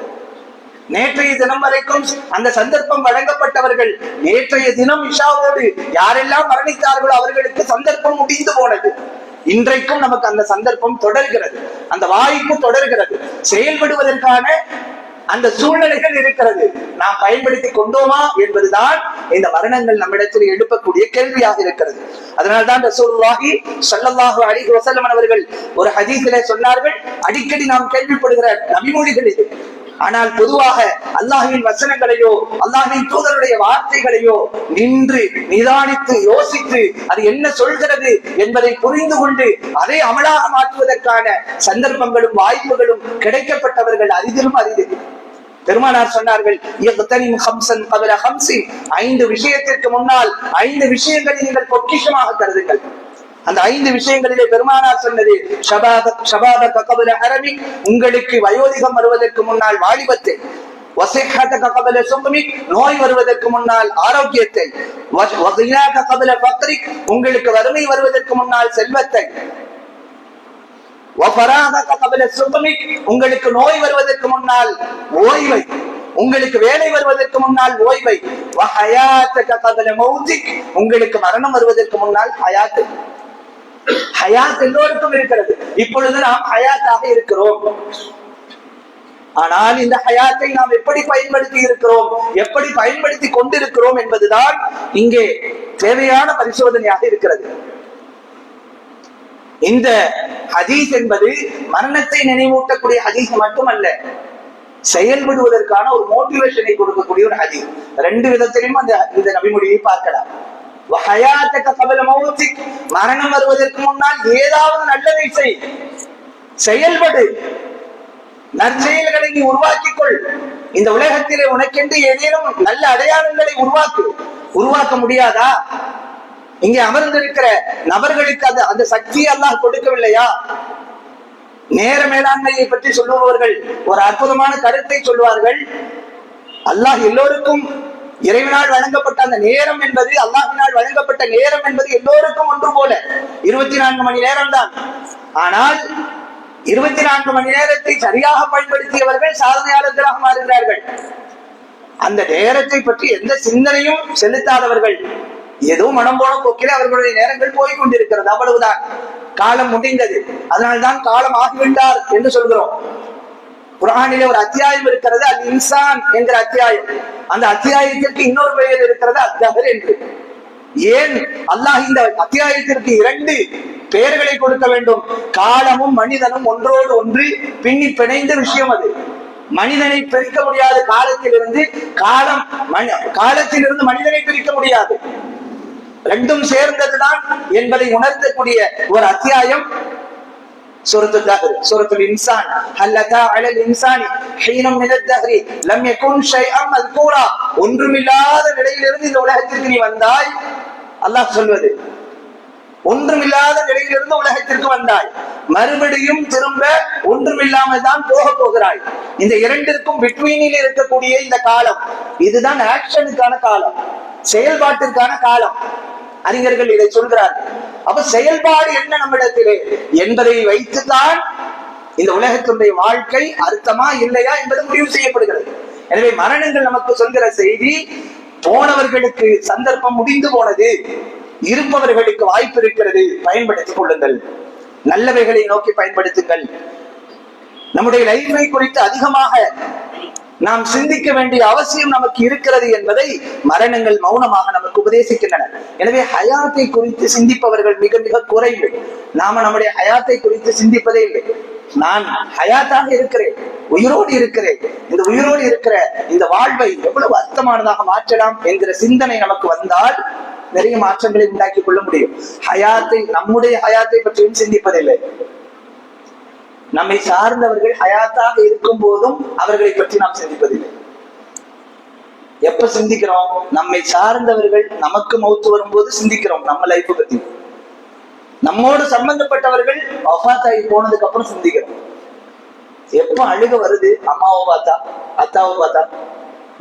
நேற்றைய தினம் வரைக்கும் அந்த சந்தர்ப்பம் வழங்கப்பட்டவர்கள், நேற்றைய தினம் இஷாவோடு யாரெல்லாம் மரணித்தார்களோ அவர்களுக்கு சந்தர்ப்பம் முடிந்து போனது. இன்றைக்கும் நமக்கு அந்த சந்தர்ப்பம் தொடர்கிறது, அந்த வாய்ப்பு தொடர்கிறது. செயல்படுவதற்கான அந்த சூழ்நிலைகள் இருக்கிறது. நாம் பயன்படுத்தி கொண்டோமா என்பதுதான் இந்த மரணங்கள் நம்மிடத்தில் எழுப்பக்கூடிய கேள்வியாக இருக்கிறது. அதனால்தான் ரசூலுல்லாஹி ஸல்லல்லாஹு அலைஹி வஸல்லம் அவர்கள் ஒரு ஹதீஸிலே சொன்னார்கள், அடிக்கடி நாம் கேள்விப்படுகிற நபிமொழிகள் இது. ஆனால் பொதுவாக அல்லாஹ்வின் வசனங்களையோ அல்லாஹ்வின் தூதருடைய வார்த்தைகளையோ நின்று நிதானித்து யோசித்து அது என்ன சொல்கிறது என்பதை புரிந்து கொண்டு அதை அமலாக மாற்றுவதற்கான சந்தர்ப்பங்களும் வாய்ப்புகளும் கிடைக்கப்பட்டவர்கள் அரிதிலும் அரிது. பெருமானார் சொன்னார்கள், 5 விஷயத்திற்கு முன்னால் 5 விஷயங்களை நீங்கள் பொக்கிஷமாக கருதுங்கள். அந்த 5 விஷயங்களிலே பெருமானார் சொன்னது, ஷபாபக கப்ல ஹரமி, உங்களுக்கு வயோதிகம் வருவதற்கு முன்னால் வாலிபத்தை, வஸிஹதக கப்ல சுக்மி, நோய் வருவதற்கு முன்னால் ஆரோக்கியத்தை, வகினாக கப்ல ஃபக்ரிக், உங்களுக்கு வறுமை வருவதற்கு முன்னால் செல்வத்தை, வஃபராக கப்ல சுக்மி, உங்களுக்கு நோய் வருவதற்கு முன்னால் ஓய்வை, உங்களுக்கு வேலை வருவதற்கு முன்னால் ஓய்வை, வஹயாத்தக கப்ல மௌதிக், உங்களுக்கு மரணம் வருவதற்கு முன்னால் ஹயாத். ஹயாத் எல்லோருக்கும் இருக்கிறது. இப்பொழுது நாம் ஹயாத்தாக இருக்கிறோம். ஆனால் இந்த ஹயாத்தை நாம் எப்படி பயன்படுத்தி இருக்கிறோம், எப்படி பயன்படுத்தி கொண்டிருக்கிறோம் என்பதுதான் இங்கே தேவையான பரிசோதனையாக இருக்கிறது. இந்த ஹதீஸ் என்பது மரணத்தை நினைவூட்டக்கூடிய ஹதீஸ் மட்டுமல்ல, செயல்படுவதற்கான ஒரு மோட்டிவேஷனை கொடுக்கக்கூடிய ஒரு ஹதீஸ். 2 விதத்திலும் இந்த நபிமொழியை பார்க்கலாம். மரணம் வருவதற்கு முன்னால் ஏதாவது நல்லதை செய், செயல்படு, நற்செயல்களை நீ உருவாக்கிக்கொள். இந்த உலகத்திலே உனக்கென்று ஏதேனும் நல்ல அடையாளங்களை உருவாக்க முடியாதா? இங்கே அமர்ந்திருக்கிற நபர்களுக்கு அந்த சக்தியை அல்லாஹ் கொடுக்கவில்லையா? நேர மேலாண்மையை பற்றி சொல்லுபவர்கள் ஒரு அற்புதமான கருத்தை சொல்வார்கள். அல்லாஹ் எல்லோருக்கும் இறைவனால் வழங்கப்பட்ட அந்த நேரம் என்பது, அல்லாஹ்வினால் வழங்கப்பட்ட நேரம் என்பது எல்லோருக்கும் ஒன்று போல 24 மணி நேரம் தான். ஆனால் 24 மணி நேரத்தை சரியாக பயன்படுத்தியவர்கள் சாதனையாளர்களாக மாறுகிறார்கள். அந்த நேரத்தை பற்றி எந்த சிந்தனையும் செலுத்தாதவர்கள் ஏதோ மனம் போன போக்கிலே அவர்களுடைய நேரங்கள் போய்கொண்டிருக்கிறது, அவ்வளவுதான். காலம் முடிந்தது, அதனால்தான் காலம் ஆகிவிட்டார் என்று சொல்கிறோம். குர்ஆனிலே ஒரு அத்தியாயம் இருக்கிறது, அல் இன்சான் என்கிற அத்தியாயம். அந்த அத்தியாயத்திற்கு இன்னொரு பெயர் இருக்கிறது, அத்தஹர் என்று. ஏன் அல்லாஹ் இந்த அத்தியாயத்திற்கு 2 பெயர்களை கொடுக்க வேண்டும்? காலமும் மனிதனும் ஒன்றோடு ஒன்று பின்னி பிணைந்த விஷயம் அது. மனிதனை பிரிக்க முடியாது காலத்திலிருந்து, காலத்திலிருந்து மனிதனை பிரிக்க முடியாது. 2ம் சேர்ந்ததுதான் என்பதை உணர்த்தக்கூடிய ஒரு அத்தியாயம் சூரத்துல் தஹர், சூரத்துல் இன்சான். ஹல் அத்தா அலல் இன்சானி ஹீனும் மினத் தஹ்ரி லம் யகுன் ஷைஅன் மذ்கூரா. ஒன்றுமில்லாத நிலையிலிருந்து இந்த உலகத்திற்கு நீ வந்தாய். அல்லாஹ் சொல்வது, ஒன்றுமில்லாத நிலையிலிருந்து உலகத்திற்கு வந்தாய், மறுபடியும் திரும்ப ஒன்றுமில்லாமல் தான் போகிறாய். இந்த 2ற்கும் பிட்வீனில் இருக்கக்கூடிய இந்த காலம், இதுதான் ஆக்ஷனுக்கான காலம். செயல்பாட்டிற்கான காலம். அறிஞர்கள் இதை சொல்கிறார்கள். அப்ப செயல்பாடு என்ன நம்மிடத்திலே என்பதை வைத்துதான் இந்த உலகத்தினுடைய வாழ்க்கை அர்த்தமா இல்லையா என்பது முடிவு செய்யப்படுகிறது. எனவே மரணங்கள் நமக்கு சொல்கிற செய்தி, போனவர்களுக்கு சந்தர்ப்பம் முடிந்து போனது, இருப்பவர்களுக்கு வாய்ப்பு இருக்கிறது, பயன்படுத்திக் கொள்ளுங்கள், நல்லவைகளை நோக்கி பயன்படுத்துங்கள். நம்முடைய லைஃபை குறித்து அதிகமாக நாம் சிந்திக்க வேண்டிய அவசியம் நமக்கு இருக்கிறது என்பதை மரணங்கள் மௌனமாக நமக்கு உபதேசிக்கின்றன. எனவே ஹயாத்தை குறித்து சிந்திப்பவர்கள் மிக மிக குறைவு. நாம நம்முடைய ஹயாத்தை குறித்து சிந்திப்பதே இல்லை. நான் ஹயாத்தாக இருக்கிறேன், உயிரோடு இருக்கிறேன், இந்த உயிரோடு இருக்கிற இந்த வாழ்வை எவ்வளவு அர்த்தமானதாக மாற்றலாம் என்கிற சிந்தனை நமக்கு வந்தால் நிறைய மாற்றங்களை உண்டாக்கி கொள்ள முடியும். ஹயாத்தை, நம்முடைய ஹயாத்தை பற்றியும் சிந்திப்பதில்லை. நம்மை சார்ந்தவர்கள் ஹயாத்தாக இருக்கும் போதும் அவர்களை பற்றி நாம் சிந்திப்பதில்லை. எப்ப சிந்திக்கிறோம்? நம்மை சார்ந்தவர்கள் நமக்கு மௌத்து வரும்போது சிந்திக்கிறோம் நம்ம லைஃப் பத்தி. நம்மோடு சம்பந்தப்பட்டவர்கள் வஃபாத்தாகி போனதுக்கு அப்புறம் சிந்திக்கிறோம். எப்ப அழுக வருது? அம்மாவை பார்த்தா, அத்தாவை பார்த்தா.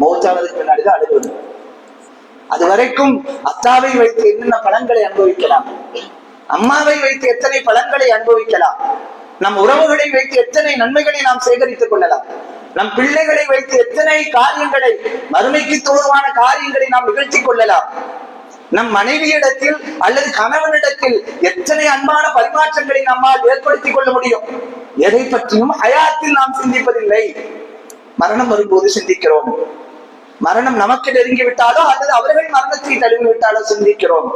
மௌத்தானதுக்கு முன்னாடிதான் அழுக வருது. அது வரைக்கும் அத்தாவை வைத்து என்னென்ன பலன்களை அனுபவிக்கலாம், அம்மாவை வைத்து எத்தனை பலன்களை அனுபவிக்கலாம், நம் உறவுகளை வைத்து எத்தனை நன்மைகளை நாம் சேகரித்துக் கொள்ளலாம், நம் பிள்ளைகளை வைத்து எத்தனை காரியங்களை, மறுமைக்கு தோதுவான காரியங்களை நாம் நிகழ்த்தி கொள்ளலாம், நம் மனைவியிடத்தில் அல்லது கணவனிடத்தில் எத்தனை அன்பான பரிமாற்றங்களை நம்மால் ஏற்படுத்திக் கொள்ள முடியும். எதை பற்றியும் ஹயாத்தில் நாம் சிந்திப்பதில்லை. மரணம் வரும்போது சிந்திக்கிறோம். மரணம் நமக்கு நெருங்கி விட்டாலோ அல்லது அவர்கள் மரணத்தை தழுவி விட்டாலோ சிந்திக்கிறோம்.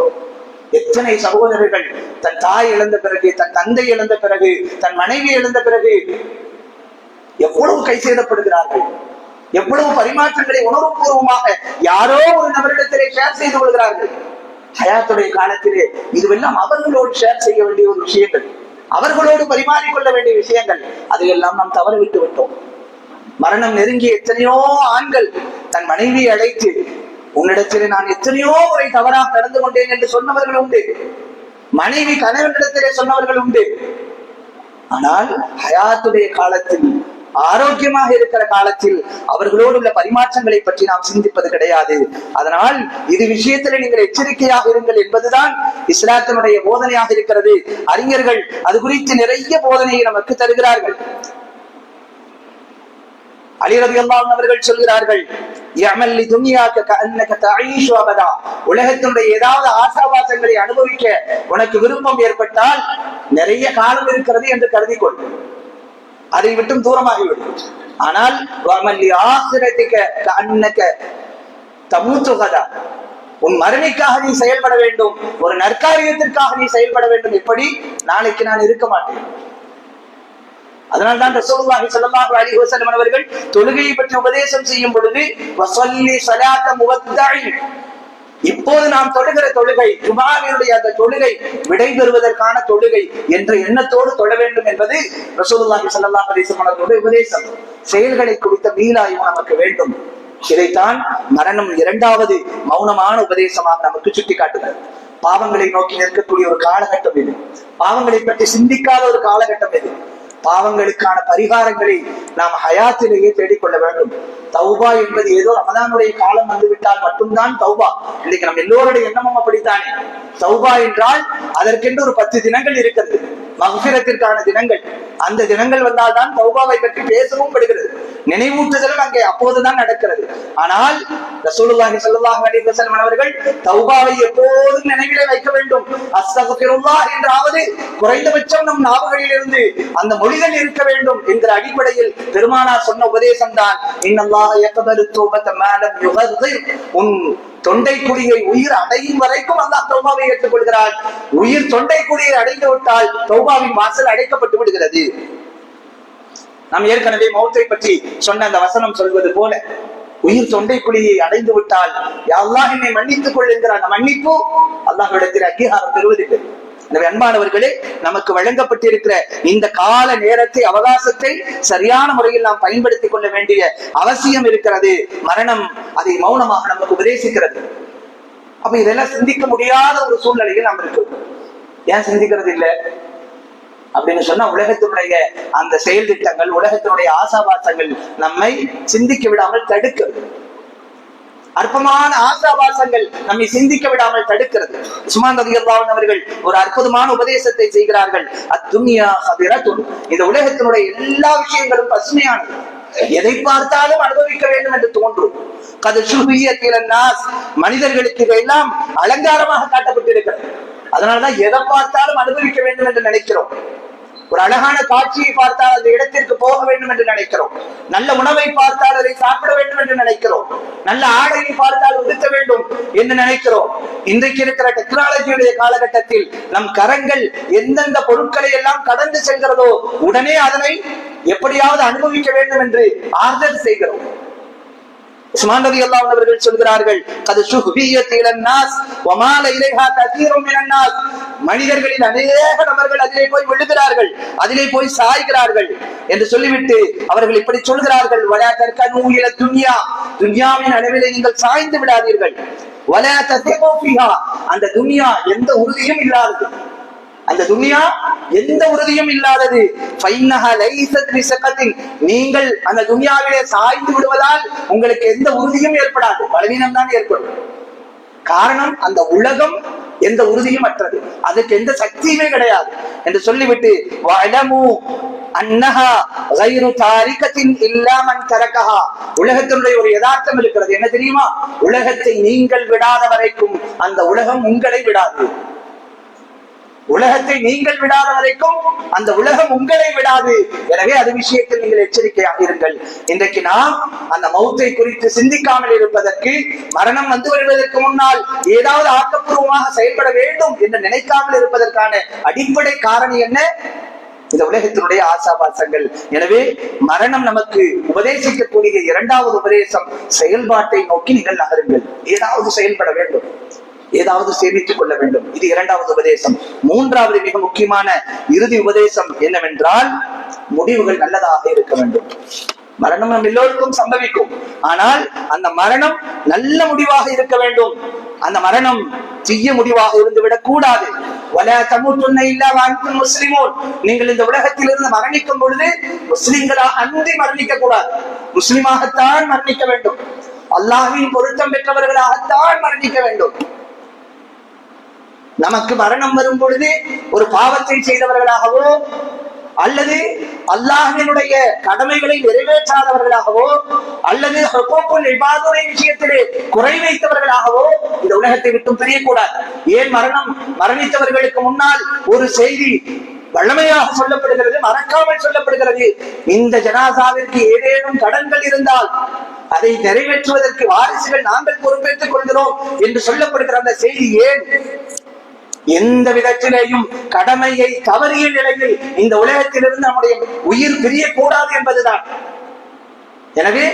எத்தனை சகோதரர்கள் தன் தாய் இழந்த பிறகு, தன் தந்தை இழந்த பிறகு, தன் மனைவி இழந்த பிறகு எவ்வளவு கை செய்யப்படுகிறார்கள், எவ்வளவு பரிமாற்றங்களை உணர்வுபூர்வமாக யாரோ ஒரு நபரிடத்திலே ஷேர் செய்து கொள்கிறார்கள். ஹயாத்துடைய காலத்திலே இதுவெல்லாம் அவர்களோடு ஷேர் செய்ய வேண்டிய ஒரு விஷயங்கள், அவர்களோடு பரிமாறிக்கொள்ள வேண்டிய விஷயங்கள், அதையெல்லாம் நாம் தவற விட்டு விட்டோம். மரணம் நெருங்கிய எத்தனையோ ஆண்கள் தன் மனைவியை அழைத்து, உன்னிடத்திலே நான் எத்தனையோ முறை தவறாக நடந்து கொண்டேன் என்று சொன்னவர்கள் உண்டு. மனைவி கணவனிடத்திலே சொன்னவர்கள் உண்டு. ஆனால் ஹயாத்துடைய காலத்தில், ஆரோக்கியமாக இருக்கிற காலத்தில் அவர்களோடு உள்ள பரிமாற்றங்களை பற்றி நாம் சிந்திப்பது கிடையாது. அதனால் இது விஷயத்தில் நீங்கள் எச்சரிக்கையாக இருங்கள் என்பதுதான் இஸ்லாத்தினுடைய போதனையாக இருக்கிறது. அறிஞர்கள் அது குறித்து நிறைய போதனையை நமக்கு தருகிறார்கள். அலி ரலியல்லாஹு அன்ஹு அவர்கள் சொல்கிறார்கள், யஅமல் லிதுன்யாக கஅன்னக தஈஷு அபதா. உலகத்தினுடைய ஏதாவது ஆசாபாசங்களை அனுபவிக்க உனக்கு விருப்பம் ஏற்பட்டால் நிறைய காலம் இருக்கிறது என்று கருதிக்கொள், அதை விட்டும் தூரமாகிவிடும். ஆனால் வஅமல் லிஆখিরাতিக கஅன்னக தமூது கதா. உன் மறுமைக்காக நீ செயல்பட வேண்டும், ஒரு நற்காரியத்திற்காக நீ செயல்பட வேண்டும். எப்படி? நாளைக்கு நான் இருக்க மாட்டேன். அதனால்தான் ரசூலுல்லாஹி ஸல்லல்லாஹு அலைஹி வஸல்லம் அவர்கள் தொழுகையை பற்றி உபதேசம் செய்யும் பொழுது, வஸல்லி ஸலாத முவத்தஇ, இப்போது நாம் தொழுகிற தொழுகை, ஜும்ஆவினுடைய அந்த தொழுகை விடைபெறுவதற்கான தொழுகை என்ற எண்ணத்தோடு தொழ வேண்டும் என்பது ரசூலுல்லாஹி ஸல்லல்லாஹு அலைஹி வஸல்லம் அவர்களுடைய உபதேசம். செயல்களை குறித்த மீளாய்வு நமக்கு வேண்டும். இதைத்தான் மரணம் இரண்டாவது மௌனமான உபதேசமாக நமக்கு சுட்டி காட்டுகிறது. பாவங்களை நோக்கி நிற்கக்கூடிய ஒரு காலகட்டம் இது. பாவங்களை பற்றி சிந்திக்காத ஒரு காலகட்டம் இது. பாவங்களுக்கான பரிகாரங்களை நாம் ஹயாத்திலேயே தேடிக்கொள்ள வேண்டும். தௌபா என்பது ஏதோ ரமதானுடைய காலம் வந்துவிட்டால் மட்டும்தான் தௌபா. இன்னைக்கு நம்ம எல்லோருடைய எண்ணமும் அப்படித்தானே. தௌபா என்றால் அதற்கென்று ஒரு 10 தினங்கள் இருக்கிறது, மக்ஃபிரத்திற்கான தினங்கள். அந்த தினங்கள் வந்தால்தான் தௌபாவை பற்றி பேசவும் படுகிறது, நினைவூட்டுதலும் அங்கே அப்போதுதான் நடக்கிறது. ஆனால் ரசூலுல்லாஹி ஸல்லல்லாஹு அலைஹி வஸல்லம் அவர்கள் தௌபாவை எப்போதும் நினைவிலே வைக்க வேண்டும். அஸ்தக்ஃபிருல்லாஹ் என்றாவது குறைந்தபட்சம் நம் நாவுகளில் இருந்து அந்த மொழிகள் இருக்க வேண்டும் என்கிற அடிப்படையில் பெருமானார் சொன்ன உபதேசம் தான், இன்னல்லாஹ யக்பலு தௌபத மா லம் யுகர்கிர். உன் தொண்டை குழியை உயிர் அடையும் வரைக்கும் அல்லாஹ் தௌபாவை ஏற்றுக்கொள்கிறார். உயிர் தொண்டை குழியை அடைந்து விட்டால் தௌபாவின் வாசல் அடைக்கப்பட்டு விடுகிறது. நாம் ஏற்கனவே மௌத்தை பற்றி சொன்ன அந்த வசனம் சொல்வது போல, உயிர் தொண்டை குழியை அடைந்து விட்டால் யா அல்லாஹ் என்னை மன்னித்துக் கொள் என்கிற அந்த மன்னிப்பு அல்லாஹ்விடத்தில் அங்கீகாரம் பெறுவதில்லை. எனவே அன்பானவர்களே, நமக்கு வழங்கப்பட்டிருக்கிற இந்த கால நேரத்தை, அவகாசத்தை சரியான முறையில் நாம் பயன்படுத்திக் கொள்ள வேண்டிய அவசியம் இருக்கிறது. மரணம் அதை மௌனமாக நமக்கு உபதேசிக்கிறது. அப்ப இதெல்லாம் சிந்திக்க முடியாத ஒரு சூழ்நிலையில் நாம் இருக்கிறோம். ஏன் சிந்திக்கிறது இல்லை அப்படின்னு சொன்னா, உலகத்தினுடைய அந்த செயல் திட்டங்கள், உலகத்தினுடைய ஆசாபாசங்கள் நம்மை சிந்திக்க விடாமல் தடுக்கிறது. அற்பமான ஆசாபாசங்கள் நம்மை சிந்திக்க விடாமல் தடுக்கிறது. உஸ்மான் ரலியல்லாஹு அன்ஹு அவர்கள் ஒரு அற்புதமான உபதேசத்தை செய்கிறார்கள். அத்துன்யா ஹதிரத்துன், இந்த உலகத்தினுடைய எல்லா விஷயங்களும் பசுமையானது, எதை பார்த்தாலும் அனுபவிக்க வேண்டும் என்று தோன்றும். கது சுஹியத்திலன்னாஸ், மனிதர்களுக்கு இதெல்லாம் அலங்காரமாக காட்டப்பட்டிருக்கிறது. அதனாலதான் எதை பார்த்தாலும் அனுபவிக்க வேண்டும் என்று நினைக்கிறோம். ஒரு அழகான காட்சியை பார்த்தால் அந்த இடத்திற்கு போக வேண்டும் என்று நினைக்கிறோம். நல்ல உணவை பார்த்தால் அதை சாப்பிட வேண்டும் என்று நினைக்கிறோம். நல்ல ஆடையை பார்த்தால் உடுத்த வேண்டும் என்று நினைக்கிறோம். இன்றைக்கு இருக்கிற டெக்னாலஜியுடைய காலகட்டத்தில் நம் கரங்கள் எந்தெந்த பொருட்களை எல்லாம் கடந்து செல்கிறதோ உடனே அதனை எப்படியாவது அனுபவிக்க வேண்டும் என்று ஆர்டர் செய்கிறோம். உஸ்மான் ரலியல்லாஹு அன்ஹு அவர்கள் சொல்கிறார்கள், கது சுஹ்பியத் இலன்னாஸ் வமால இலைஹா கஸீரும் மினன்னாஸ், மனிதர்களில் அநேக நபர்கள் அதிலே போய் விழுகிறார்கள், அதிலே போய் சாய்கிறார்கள் என்று சொல்லிவிட்டு அவர்கள் இப்படி சொல்கிறார்கள், வலா தர்கனூ இல துன்யா, துன்யாவின் அளவிலே நீங்கள் சாய்ந்து விடாதீர்கள், வலா தஸிகு ஃபீஹா, அந்த துன்யா எந்த உறுதியும் இல்லாதது, அந்த துன்யா எந்த உறுதியும் இல்லாதது. நீங்கள் அந்த துன்யாவிலே சாய்ந்து விடுவதால் உங்களுக்கு எந்த உறுதியும் ஏற்படாது, பலவீனம் தான் ஏற்படும். காரணம், அந்த உலகம் எந்த உறுதியும் அற்றது, அதுக்கு எந்த சக்தியுமே கிடையாது என்று சொல்லிவிட்டு உலகத்தினுடைய ஒரு யதார்த்தம் இருக்கிறது. என்ன தெரியுமா? உலகத்தை நீங்கள் விடாத வரைக்கும் அந்த உலகம் உங்களை விடாது. உலகத்தை நீங்கள் விடாத வரைக்கும் அந்த உலகம் உங்களை விடாது. எனவே அது விஷயத்தில் நீங்கள் எச்சரிக்கையாக இருங்கள். இன்றைக்கு நாம் அந்த மௌத்தை குறித்து சிந்திக்காமல் இருப்பதற்கு, மரணம் வந்து வருவதற்கு முன்னால் ஏதாவது ஆக்கப்பூர்வமாக செயல்பட வேண்டும் என்று நினைக்காமல் இருப்பதற்கான அடிப்படை காரணம் என்ன? இந்த உலகத்தினுடைய ஆசாபாசங்கள். எனவே மரணம் நமக்கு உபதேசிக்கக்கூடிய இரண்டாவது உபதேசம், செயல்பாட்டை நோக்கி நீங்கள் நகருங்கள். ஏதாவது செயல்பட வேண்டும், ஏதாவது சேமித்துக் கொள்ள வேண்டும். இது இரண்டாவது உபதேசம். மூன்றாவது மிக முக்கியமான இறுதி உபதேசம் என்னவென்றால், முடிவுகள் நல்லதாக இருக்க வேண்டும். மரணம் நம் எல்லோருக்கும் சம்பவிக்கும், ஆனால் அந்த மரணம் நல்ல முடிவாக இருக்க வேண்டும். அந்த மரணம் தீய முடிவாக இருந்து விடக் கூடாது. வலா தமூத்துன்ன இல்லா வஅன்தும் முஸ்லிமூன், நீங்கள் இந்த உலகத்தில் இருந்து மரணிக்கும் பொழுது முஸ்லிம்களாக அன்றி மரணிக்க கூடாது, முஸ்லிமாகத்தான் மரணிக்க வேண்டும். அல்லாஹ்வின் பொருத்தம் பெற்றவர்களாகத்தான் மரணிக்க வேண்டும். நமக்கு மரணம் வரும் பொழுது ஒரு பாவத்தை செய்தவர்களாகவோ அல்லது அல்லாஹ்வினுடைய கடமைகளை நிறைவேற்றாதவர்களாகவோ அல்லது ஹுகூக்குல் இபாதுடைய விஷயத்திலே குறை வைத்தவர்களாகவோ இந்த உலகத்தை விட்டு பிரியக்கூடாது. ஏன் மரணித்தவர்களுக்கு முன்னால் ஒரு செய்தி வல்லமையாக சொல்லப்படுகிறது, மறக்காமல் சொல்லப்படுகிறது. இந்த ஜனாசாவிற்கு ஏதேனும் கடன்கள் இருந்தால் அதை நிறைவேற்றுவதற்கு வாரிசுகள் நாங்கள் பொறுப்பேற்றுக் கொள்கிறோம் என்று சொல்லப்படுகிற அந்த செய்தி ஏன்? எந்த விதத்திலேயும் கடமையை தவறிய நிலையில் இந்த உலகத்திலிருந்து நம்முடைய உயிர் பிரியக்கூடாது என்பதுதான். எனவே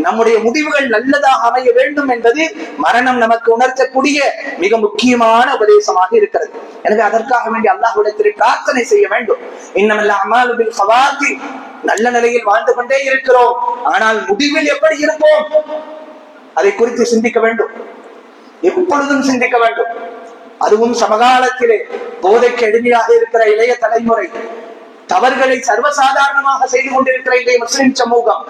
நம்முடைய முடிவுகள் நல்லதாக அமைய வேண்டும் என்பது மரணம் நமக்கு உணர்த்தக்கூடிய மிக முக்கியமான உபதேசமாக இருக்கிறது. எனவே அதற்காக வேண்டி அல்லாஹ்விடத்தில் பிரார்த்தனை செய்ய வேண்டும். இன்னமல் அமாலு பில் ஹவாத்திம், நல்ல நிலையில் வாழ்ந்து கொண்டே இருக்கிறோம், ஆனால் முடிவில் எப்படி இருப்போம் அதை குறித்து சிந்திக்க வேண்டும், எப்பொழுதும் சிந்திக்க வேண்டும். அதுவும் சமகாலத்திலே போதைக்கு அடிமையாக இருக்கிற இளைய தலைமுறை, தவறுகளை சர்வசாதாரணமாக செய்து கொண்டிருக்கிற இன்றைய முஸ்லிம் சமூகம்,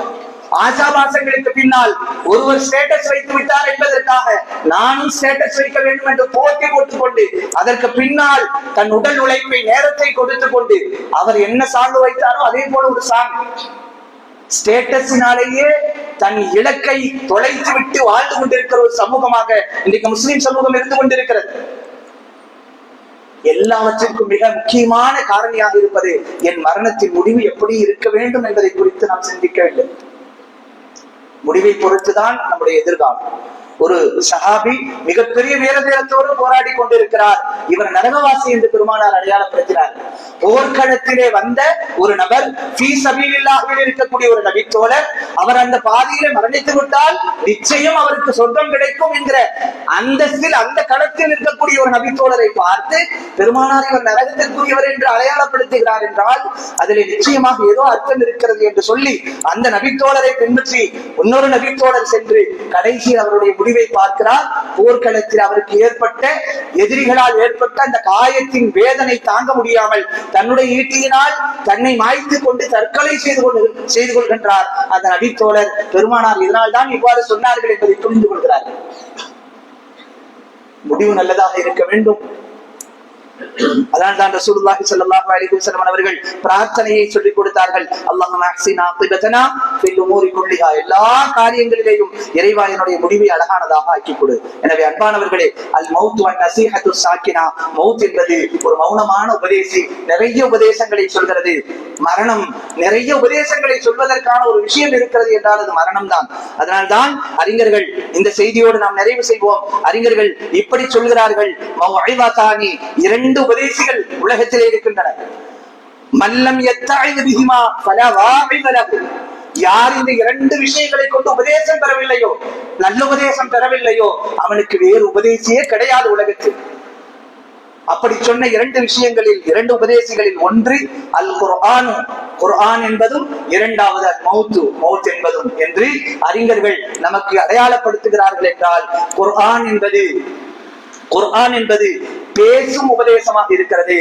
ஆசாபாசங்களுக்கு பின்னால் ஒருவர் ஸ்டேட்டஸ் வைத்து விட்டார் என்பதற்காக நானும் ஸ்டேட்டஸ் வைக்க வேண்டும் என்று போட்டி போட்டுக் கொண்டு அதற்கு பின்னால் தன் உடல் உழைப்பை நேரத்தை கொடுத்துக் கொண்டு அவர் என்ன சான்று வைத்தாரோ அதே போல ஒரு சான்று, ஸ்டேட்டஸினாலேயே தன் இலக்கை தொலைத்து விட்டு வாழ்ந்து கொண்டிருக்கிற ஒரு சமூகமாக இன்றைக்கு முஸ்லிம் சமூகம் இருந்து கொண்டிருக்கிறது. எல்லாவற்றிற்கும் மிக முக்கியமான காரணியாக இருப்பது என் மரணத்தின் முடிவு எப்படி இருக்க வேண்டும் என்பதை குறித்து நாம் சிந்திக்க வேண்டும். முடிவை பொறுத்துதான் நம்முடைய எதிர்காலம். ஒரு சஹாபி மிகப்பெரிய வீரதீரத்தோடு போராடி கொண்டிருக்கிறார். இவர் நரகவாசி என்று பெருமானார் அடையாளப்படுத்தினார். போர்க்களத்திலே வந்த ஒரு நபர், ஃபீ சபீலில்லாஹில் இருக்கக்கூடிய ஒரு நபித்தோழர், அவர் அந்த பாதையிலே மரணித்து விட்டால் நிச்சயம் அவருக்கு சொர்க்கம் கிடைக்கும் என்கிற அந்தஸ்தில் அந்த களத்தில் இருக்கக்கூடிய ஒரு நபித்தோழரை பார்த்து பெருமானார் இவர் நரகத்திற்குரியவர் என்று அடையாளப்படுத்துகிறார் என்றால் அதிலே நிச்சயமாக ஏதோ அர்த்தம் இருக்கிறது என்று சொல்லி அந்த நபித்தோழரை பின்பற்றி இன்னொரு நபித்தோழர் சென்று கடைசியில் அவருடைய முடிவை பார்க்கிறார். போர்க்களத்தில் அவருக்கு ஏற்பட்ட எதிரிகளால் ஏற்பட்ட அந்த காயத்தின் வேதனை தாங்க முடியாமல் தன்னுடைய ஈட்டியினால் தன்னை மாய்த்து கொண்டு தற்கொலை செய்து கொள்கின்றார் அந்த நபித்தோழர். பெருமானார் இதனால் தான் இவ்வாறு சொன்னார்கள் என்பதை புரிந்து கொள்கிறார். முடிவு நல்லதாக இருக்க வேண்டும். அதனால்தான் ரசூலுல்லாஹி ஸல்லல்லாஹு அலைஹி வஸல்லம் அவர்கள் பிரார்த்தனையை சொல்லிக் கொடுத்தார்கள். அல்லாஹும்ம அஹ்சின் ஆகிபதனா ஃபில் உமூரி குல்லிஹா, எல்லா காரியங்களிலேயும் இறைவா என்னுடைய முடிவை அழகானதாக ஆக்கிக் கொடு. எனவே அன்பானவர்களே, அல் மௌத் வன் நஸீஹத்து சாக்கினா, மௌத் என்பது ஒரு மௌனமான உபதேசி, நிறைய உபதேசங்களை சொல்கிறது. மரணம் நிறைய உபதேசங்களை சொல்வதற்கான ஒரு விஷயம் இருக்கிறது என்றால் அது மரணம் தான். அதனால்தான் அறிஞர்கள், இந்த செய்தியோடு நாம் நிறைவு செய்வோம், அறிஞர்கள் இப்படி சொல்கிறார்கள், மௌஇததானி, இரண்டு உபதேசிகள் உலகத்திலே இருக்கின்றன. மல்லம் யத்தஇது பிஹிமா ஃபலா வாஇத லஹு, யார் இந்த இரண்டு விஷயங்களை கொண்டு உபதேசம் பெறவில்லையோ, நல்ல உபதேசம் பெறவில்லையோ, அவனுக்கு வேறு உபதேசியே கிடையாது உலகத்தில். அப்படி சொன்ன இரண்டு விஷயங்களில், இரண்டு உபதேசிகளில் ஒன்று அல் குர்ஆன், குர்ஆன் என்பதும், இரண்டாவது அல் மௌத், மௌத் என்பதும் என்று அறிஞர்கள் நமக்கு அடையாளப்படுத்துகிறார்கள். என்றால் குர்ஆன் என்பது பேசும் உபதேசமாக இருக்கிறது,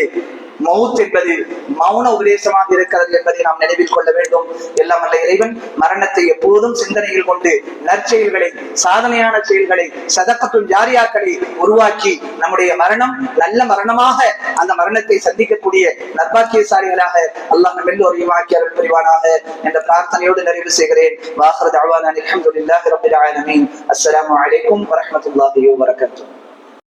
மௌத் என்பது மௌன உபதேசமாக இருக்கிறது என்பதை நாம் நினைவில் கொள்ள வேண்டும். எல்லாம் வல்ல இறைவன் மரணத்தை எப்போதும் சிந்தனையில் கொண்டு நற்செயல்களை, சாதனையான செயல்களை, சதகத்துல் ஜாரியாக்களை உருவாக்கி நம்முடைய மரணம் நல்ல மரணமாக அந்த மரணத்தை சந்திக்கக்கூடிய நற்பாக்கியசாலிகளாக அல்லாஹ் நம் எல்லோரையும் ஆக்கி அருள் புரிவானாக என்ற பிரார்த்தனையோடு நிறைவு செய்கிறேன். வாஹிரு தஅவானா அல்ஹம்துலில்லாஹி ரப்பில் ஆலமீன். அஸ்ஸலாமு அலைக்கும் வரஹ்மத்துல்லாஹி வபரகாத்துஹு.